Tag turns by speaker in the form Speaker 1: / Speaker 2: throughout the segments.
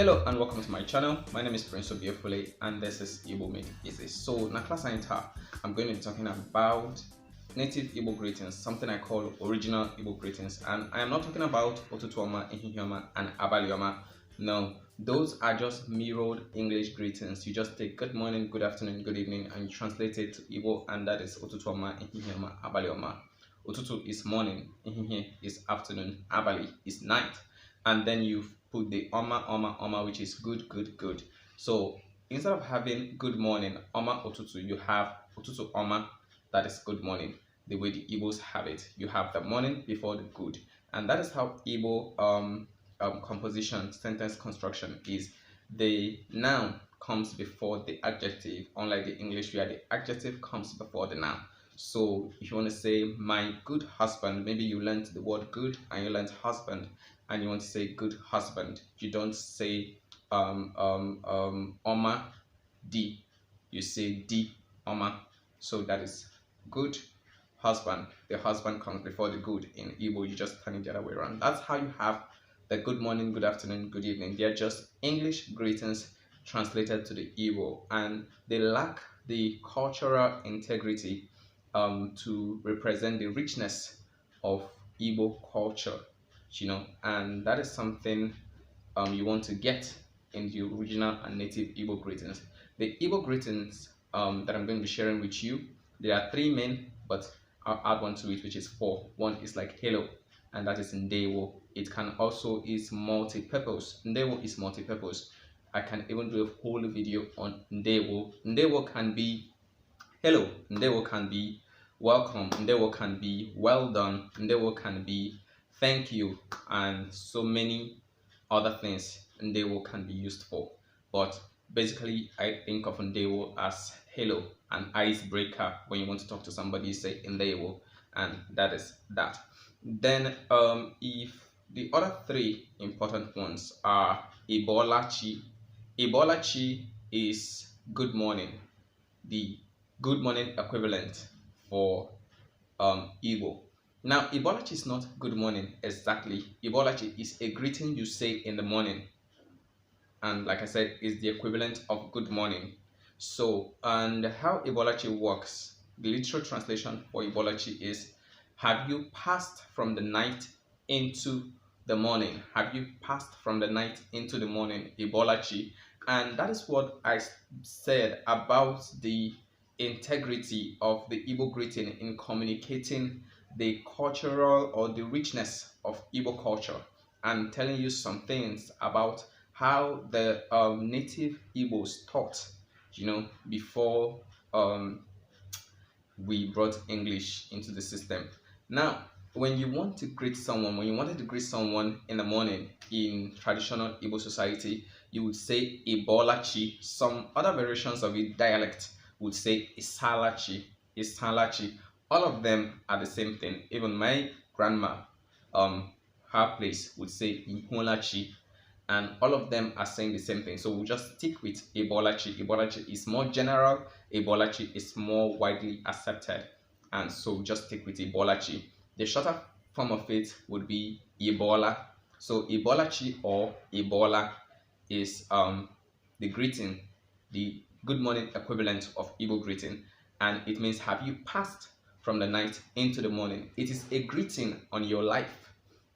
Speaker 1: Hello and welcome to my channel. My name is Prince Obiefule and this is Igbo Make Easy. So na class I'm going to be talking about native Igbo greetings, something I call original Igbo greetings. And I am not talking about Ụtụtụ, Ehihe, and Abalị. No, those are just mirrored English greetings. You just take good morning, good afternoon, good evening, and you translate it to Igbo, and that is Ụtụtụ, Ehihe, Abalị. Ụtụtụ is morning, Ehihe is afternoon, Abalị is night. And then you put the oma, which is good. So instead of having good morning, oma Ụtụtụ, you have Ụtụtụ oma, that is good morning. The way the Igbos have it, you have the morning before the good, and that is how Igbo composition, sentence construction is. The noun comes before the adjective, unlike the English where the adjective comes before the noun. So if you want to say my good husband, maybe you learned the word good and you learned husband, and you want to say good husband, you don't say oma d, you say d oma. So that is good husband. The husband comes before the good. In Igbo, you just turn it the other way around. That's how you have the good morning, good afternoon, good evening. They're just English greetings translated to the Igbo, and they lack the cultural integrity to represent the richness of Igbo culture, and that is something you want to get in the original and native Igbo greetings. The Igbo greetings that I'm going to be sharing with you, there are three main, but I'll add one to it, which is four. One is like hello, and that is Ndewo. It can also is multi-purpose. Ndewo is multi-purpose. I can even do a whole video on Ndewo. Ndewo can be hello, Ndewo can be welcome, Ndewo can be well done, Ndewo can be thank you, and so many other things Ndewo can be used for. But basically, I think of Ndewo as hello, an icebreaker. When you want to talk to somebody, you say Ndewo, and that is that. Then if the other three important ones are Ibolachi. Ibolachi is good morning, the good morning equivalent for Igbo. Now, Ibolachi is not good morning exactly. Ibolachi is a greeting you say in the morning, and like I said, is the equivalent of good morning. So, and how Ibolachi works, the literal translation for Ibolachi is, have you passed from the night into the morning? Have you passed from the night into the morning? Ibolachi. And that is what I said about the integrity of the Igbo greeting in communicating the cultural or the richness of Igbo culture, and telling you some things about how the native Igbos taught, before we brought English into the system. Now, when you want to greet someone, when you wanted to greet someone in the morning in traditional Igbo society, you would say Ibolachi. Some other variations of it, dialect, would say Isalachi, Isalachi. All of them are the same thing. Even my grandma, her place would say Iholachi, and all of them are saying the same thing. So we'll just stick with Ibolachi. Ibolachi is more general, Ibolachi is more widely accepted, and so just stick with Ibolachi. The shorter form of it would be Ebola. So Ibolachi or Ebola is the greeting, the good morning equivalent of Igbo greeting, and it means have you passed from the night into the morning. It is a greeting on your life,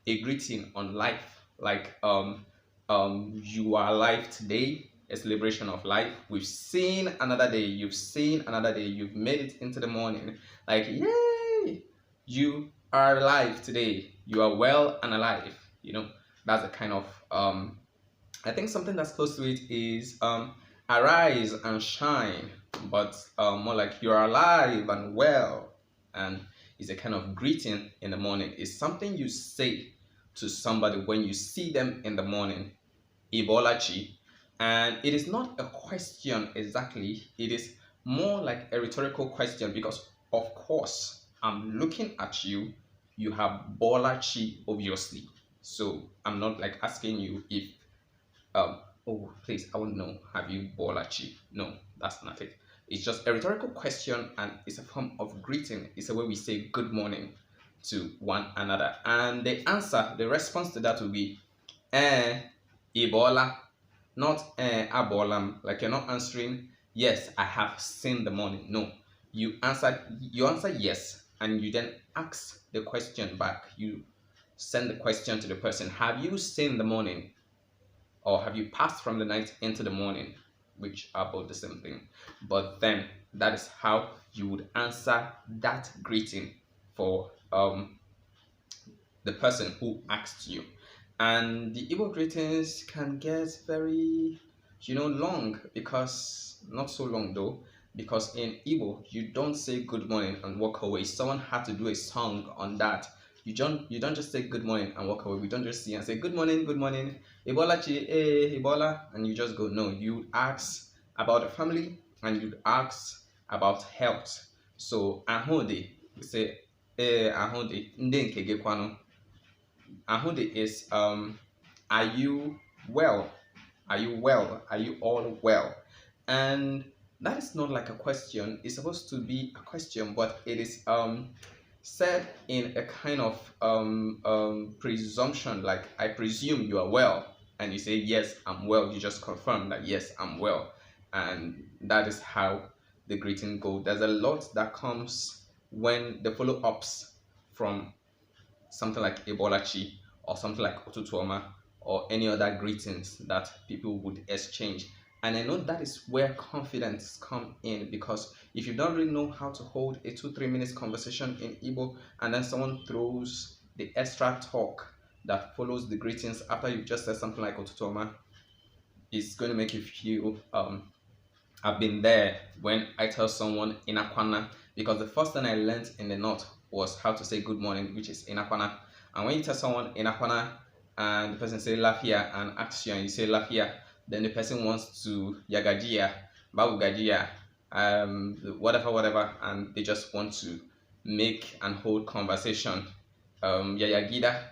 Speaker 1: a greeting on life, like you are alive today, a celebration of life. We've seen another day, you've seen another day, you've made it into the morning, like yay, you are alive today, you are well and alive. That's a kind of I think something that's close to it is arise and shine, but more like you're alive and well, and it's a kind of greeting in the morning. It's something you say to somebody when you see them in the morning. Ibolachi. And it is not a question exactly, it is more like a rhetorical question, because of course I'm looking at you, you have Bolachi obviously, so I'm not like asking you if oh please, I want to know, have you Bolachi? No, that's not it. It's just a rhetorical question, and it's a form of greeting. It's a way we say good morning to one another, and the answer, the response to that will be Ebola. not abolam, like you're not answering yes, I have seen the morning. No, you answer yes, and you then ask the question back. You send the question to the person, have you seen the morning, or have you passed from the night into the morning, which are both the same thing. But then that is how you would answer that greeting for the person who asked you. And the Igbo greetings can get very, long, because not so long though, because in Igbo you don't say good morning and walk away. Someone had to do a song on that. You don't just say good morning and walk away. We don't just see and say good morning, Ebola chi, Ebola, and you just go. No, you ask about the family, and you ask about health. So ahode, we say ahode, ndị nke gị kwano. Ahode is are you well? Are you well? Are you all well? And that is not like a question. It's supposed to be a question, but it is said in a kind of presumption, like I presume you are well, and you say yes, I'm well. You just confirm that yes, I'm well, and that is how the greeting goes. There's a lot that comes when the follow-ups from something like Ebolachi or something like Ụtụtụ or any other greetings that people would exchange. And I know that is where confidence come in, because if you don't really know how to hold a 2-3 minutes conversation in Igbo, and then someone throws the extra talk that follows the greetings after you've just said something like Ụtụtụ, it's going to make you feel I've been there when I tell someone Inakwana, because the first thing I learned in the north was how to say good morning, which is Inakwana. And when you tell someone Inakwana and the person say Lafia and asks you and you say Lafia, then the person wants to Yagajia, Babugajia, whatever, and they just want to make and hold conversation. Yayagida,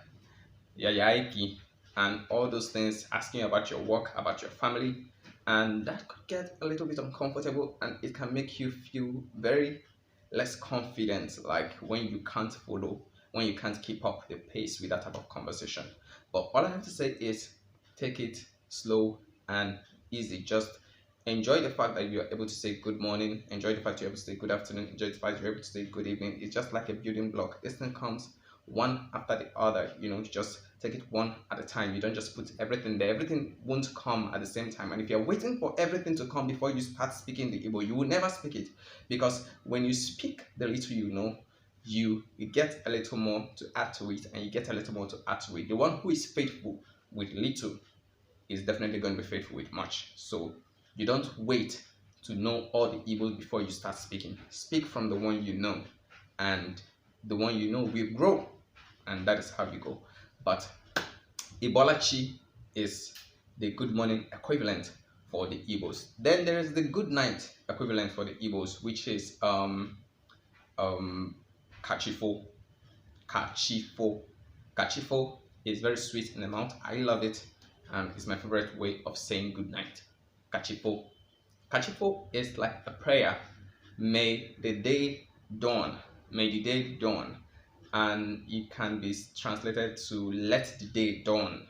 Speaker 1: Yayaiki, and all those things, asking about your work, about your family. And that could get a little bit uncomfortable, and it can make you feel very less confident, like when you can't keep up the pace with that type of conversation. But all I have to say is take it slow and easy. Just enjoy the fact that you're able to say good morning, enjoy the fact you're able to say good afternoon, enjoy the fact you're able to say good evening. It's just like a building block. This thing comes one after the other. You just take it one at a time. You don't just put everything there. Everything won't come at the same time. And if you're waiting for everything to come before you start speaking the Igbo, you will never speak it. Because when you speak the little you get a little more to add to it, and you get a little more to add to it. The one who is faithful with little is definitely going to be faithful with much. So you don't wait to know all the Igbos before you start speaking. Speak from the one you know, and the one you know will grow, and that is how you go. But Ibolachi is the good morning equivalent for the Igbos. Then there is the good night equivalent for the Igbos, which is Kachifo. Kachifo is very sweet in the mouth. I love it, and it's my favorite way of saying good night. Kachifo. Kachifo is like a prayer. May the day dawn. May the day dawn. And it can be translated to let the day dawn,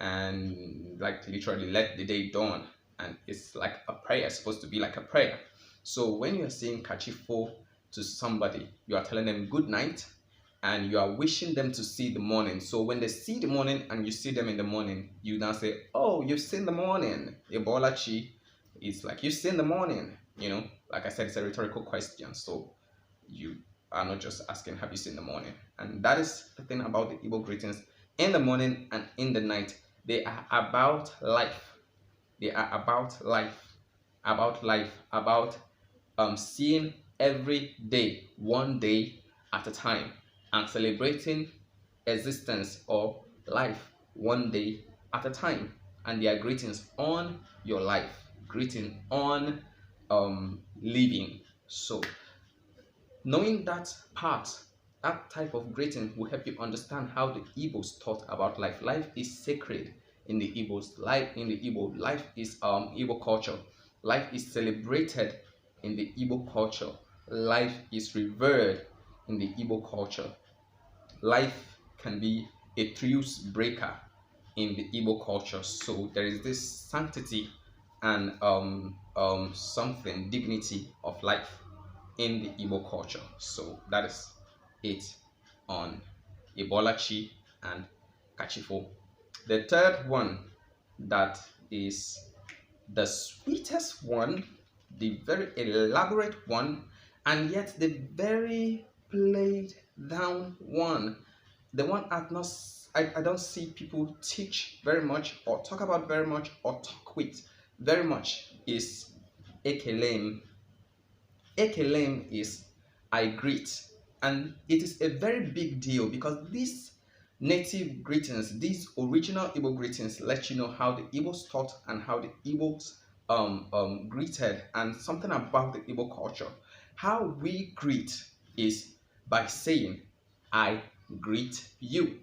Speaker 1: and like literally let the day dawn. And it's like a prayer. It's supposed to be like a prayer. So when you're saying Kachifo to somebody, you are telling them good night, and you are wishing them to see the morning. So when they see the morning and you see them in the morning, you now say, oh, you've seen the morning. Ebolachi is like, you've seen the morning. Like I said, it's a rhetorical question. So you are not just asking, have you seen the morning? And that is the thing about the Igbo greetings. In the morning and in the night, they are about life. They are about life. About seeing every day, one day at a time, and celebrating existence or life one day at a time. And they are greetings on your life, greeting on living. So knowing that type of greeting will help you understand how the Igbos thought about life. Life is sacred in the Igbos. Life is Igbo culture. Life is celebrated in the Igbo culture. Life is revered in the Igbo culture. Life can be a truce breaker in the Igbo culture. So there is this sanctity and something dignity of life in the Igbo culture. So that is it on Ibolachi and Kachifo. The third one, that is the sweetest one, the very elaborate one, and yet the very played down one, the one I don't see people teach very much or talk about very much or talk with very much, is Ekelem. Ekelem is I greet, and it is a very big deal because these native greetings, these original Igbo greetings, let you know how the Igbos taught and how the Igbos greeted, and something about the Igbo culture. How we greet is by saying, I greet you.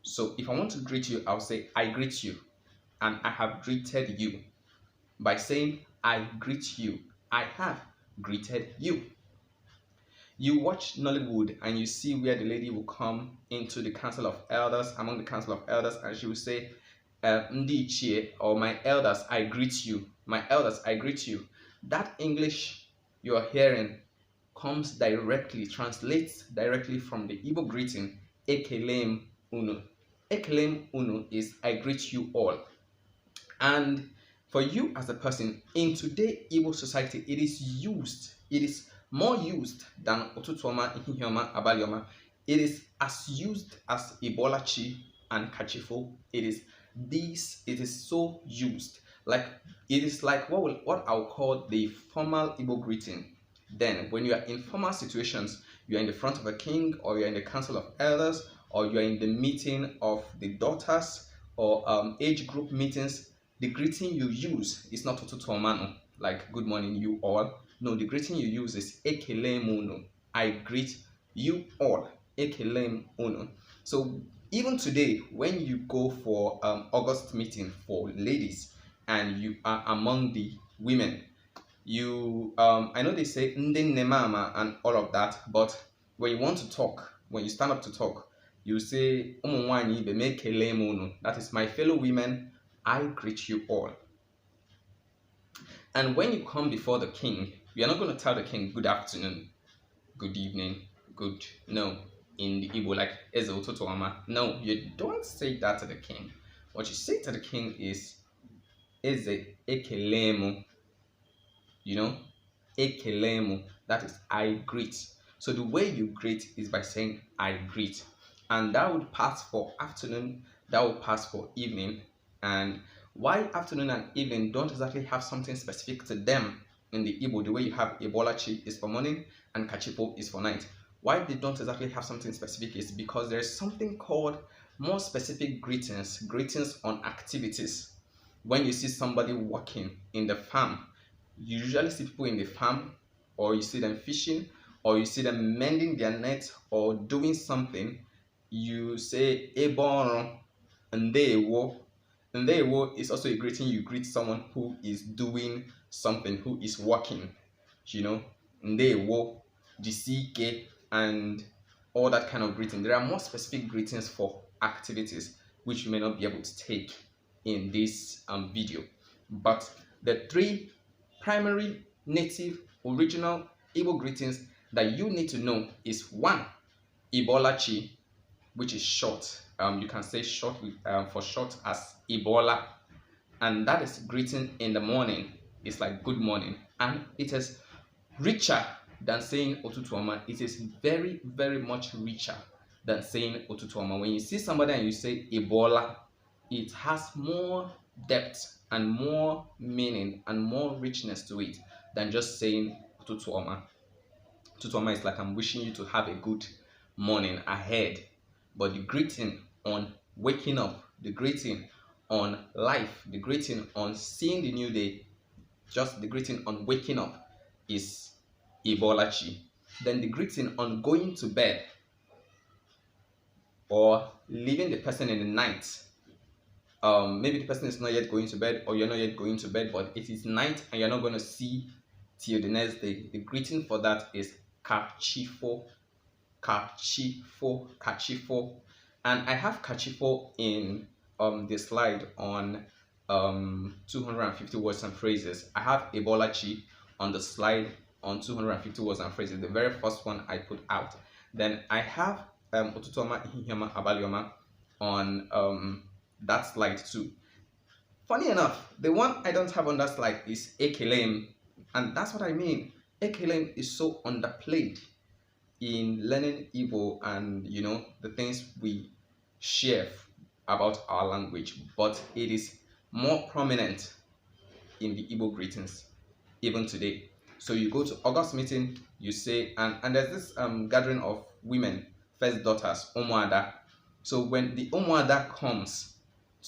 Speaker 1: So if I want to greet you, I'll say, I greet you, and I have greeted you. By saying, I greet you, I have greeted you. You watch Nollywood and you see where the lady will come into the council of elders, among the council of elders, and she will say, Ndi Ichie, or my elders, I greet you. My elders, I greet you. That English you are hearing comes directly, translates directly from the Igbo greeting, Ekelem Unu. Ekelem Unu is I greet you all. And for you as a person, in today Igbo society, it is more used than Ụtụtụ, Ehihe, Abalị. It is as used as Ibolachi and Kachifo. It is so used. Like, it is like what I'll call the formal Igbo greeting. Then when you are in formal situations, you are in the front of a king, or you are in the council of elders, or you are in the meeting of the daughters, or age group meetings, the greeting you use is not Ụtụtụ, like good morning you all. No, the greeting you use is Ekelem Unu. I greet you all. Ekelem Unu. So even today, when you go for August meeting for ladies and you are among the women, you I know they say Ndi Nemama and all of that, but when you want to talk, when you stand up to talk, you say Umunwanyi Beme Ekelem Unu. That is, my fellow women, I greet you all. And when you come before the king, you are not going to tell the king good afternoon, good evening, no, in the Igbo, like Eze Ụtụtụ Ọma. No, you don't say that to the king. What you say to the king is Eze Ekelemu. Ekelemu. That is, I greet. So the way you greet is by saying I greet. And that would pass for afternoon, that would pass for evening. And why afternoon and evening don't exactly have something specific to them in the Igbo, the way you have Ibolachi is for morning and Kachipo is for night. Why they don't exactly have something specific is because there's something called more specific greetings on activities. When you see somebody working in the farm, you usually see people in the farm, or you see them fishing, or you see them mending their net or doing something, you say Eboro, Ndewo. Ndewo is also a greeting. You greet someone who is doing something, who is working, Ndewo, Jisike, and all that kind of greeting. There are more specific greetings for activities, which you may not be able to take in this video. But the three primary native original Igbo greetings that you need to know is one, Ibolachi, which is short. You can say short for short as Ebola, and that is greeting in the morning. It's like good morning, and it is richer than saying Ụtụtụ Ọma. It is very, very much richer than saying Ụtụtụ Ọma. When you see somebody and you say Ebola, it has more depth and more meaning and more richness to it than just saying Ụtụtụ Ọma. Ụtụtụ Ọma is like I'm wishing you to have a good morning ahead. But the greeting on waking up, the greeting on life, the greeting on seeing the new day, just the greeting on waking up is Ibolachi. Then the greeting on going to bed or leaving the person in the night. Maybe the person is not yet going to bed, or you're not yet going to bed, but it is night and you're not going to see till the next day. The greeting for that is Kachifo. Kachifo. And I have kachifo in the slide on 250 words and phrases. I have ebolachi on the slide on 250 words and phrases, the very first one I put out. Then I have Ụtụtụ, Ehihe, Abalị on that slide too. Funny enough, the one I don't have on that slide is ekelem, and that's what I mean. Ekelem is so underplayed in learning Igbo and the things we share about our language, but it is more prominent in the Igbo greetings even today. So you go to August meeting, you say, and there's this gathering of women, first daughters, Omoada. So when the Omoada comes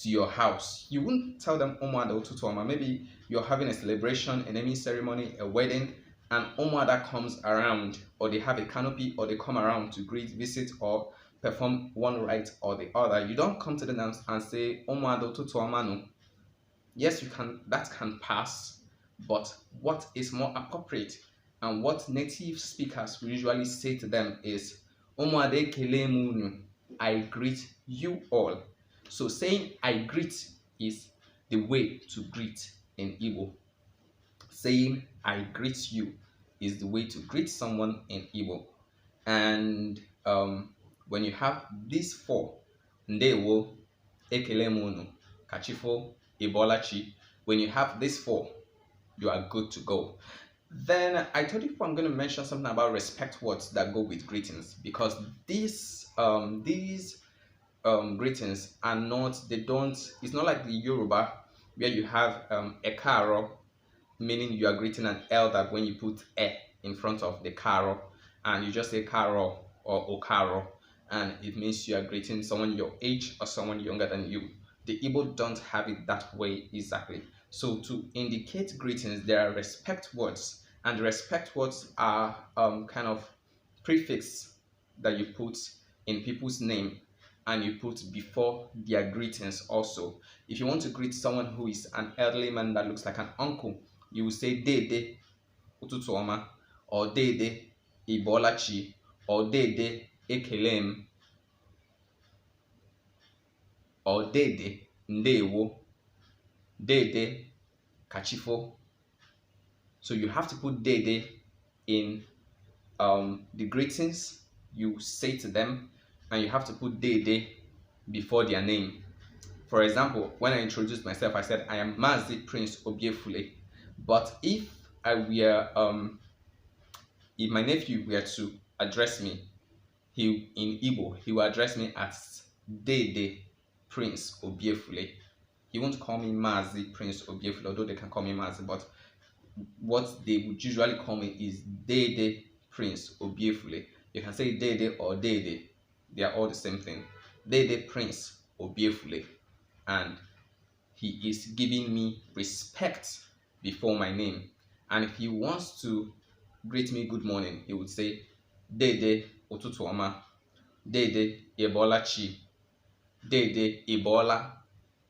Speaker 1: to your house, you wouldn't tell them Omoada Ụtụtụ Ọma. Maybe you're having a celebration, a naming ceremony, a wedding, and Omoada comes around, or they have a canopy, or they come around to greet, visit, or perform one rite or the other. You don't come to them and say Omoada Ụtụtụ Ọma no. Yes, you can, that can pass, but what is more appropriate and what native speakers usually say to them is Omoada ekele unu, I greet you all. So saying I greet is the way to greet in Igbo. Saying I greet you is the way to greet someone in Igbo. And when you have these four, ndewo, ekele unu, kachifo, ebolachi, when you have these four, you are good to go. Then I told you I'm going to mention something about respect words that go with greetings, because these greetings are not, it's not like the Yoruba where you have ekaro, meaning you are greeting an elder when you put e in front of the karo, and you just say karo or okaro, and it means you are greeting someone your age or someone younger than you. The Igbo don't have it that way exactly. So to indicate greetings, there are respect words, and the respect words are kind of prefix that you put in people's name, and you put before their greetings also. If you want to greet someone who is an elderly man that looks like an uncle, you will say Dede Ụtụtụ Ọma, or Dede Ibolachi, or Dede Ekelem, or Dede Ndewo, Dede Kachifo. So you have to put Dede in the greetings you say to them, and you have to put Dede before their name. For example, when I introduced myself, I said I am Mazi Prince Obiefule. But if I were if my nephew were to address me, in Igbo, he will address me as Dede Prince Obiefule. He won't call me Mazi Prince Obiefule, although they can call me Mazi, but what they would usually call me is Dede Prince Obiefule. You can say Dede or Dede, they are all the same thing. Dede Prince Obiefule, and he is giving me respect before my name. And if he wants to greet me good morning, he would say Dede Ụtụtụ Ọma, Dede Ebolachi, Dede Ebola.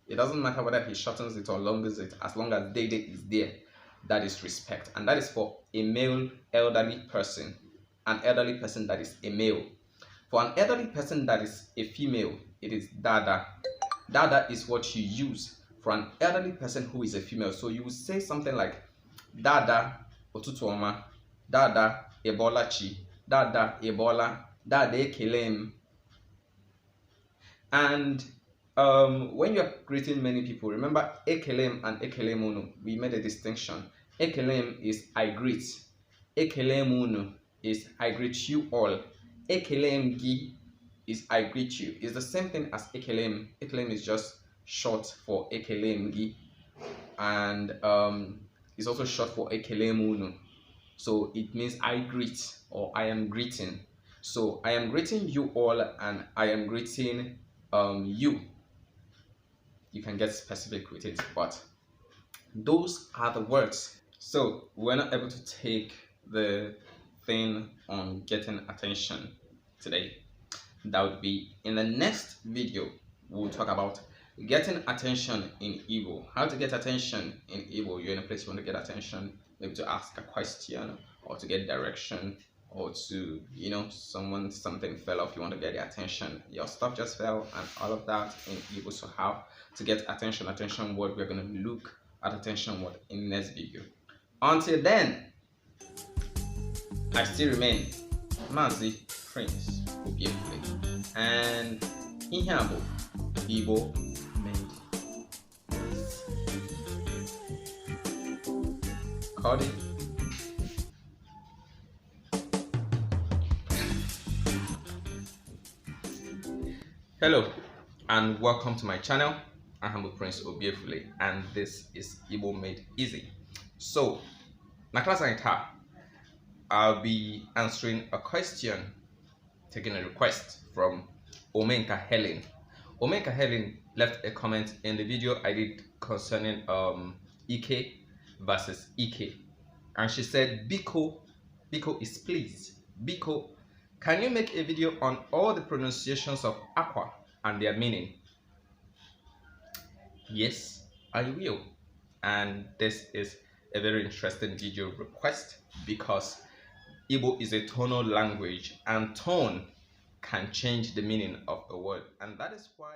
Speaker 1: It doesn't matter whether he shortens it or longers it, as long as Dede is there. That is respect, and that is for a male elderly person, an elderly person that is a male. For an elderly person that is a female, it is Dada. Dada is what you use for an elderly person who is a female. So you would say something like Dada Ụtụtụ Ọma, Dada Ebolachi, Dada Ebola, Dada Ekelem. And when you're greeting many people, remember Ekelem and Ekelem Unu, we made a distinction. Ekelem is I greet. Ekelem Unu is I greet you all. Ekelem Gi is I greet you. It's the same thing as Ekelem. Ekelem is just short for Ekelem Gi, and it's also short for Ekelem Unu. So it means I greet, or I am greeting. So I am greeting you all, and I am greeting you. You can get specific with it, but those are the words. So we're not able to take the thing on getting attention today. That would be in the next video. We'll talk about getting attention in Igbo. How to get attention in Igbo. You're in a place you want to get attention, maybe to ask a question or to get direction or to, something fell off, you want to get the attention, your stuff just fell, and all of that in Igbo. So how to get attention word, we're going to look at attention word in next video. Until then, I still remain Mazi Prince Obiefule, and Ehihe Igbo made Cody. Hello and welcome to my channel. I am Prince Obiefule and this is Igbo Made Easy. So, na class I'll be answering a question, taking a request from Omenka Helen. Omenka Helen left a comment in the video I did concerning Ike versus Ike, and she said, Biko is please. Biko, can you make a video on all the pronunciations of aqua and their meaning? Yes, I will. And this is a very interesting video request because Igbo is a tonal language and tone can change the meaning of a word, and that is why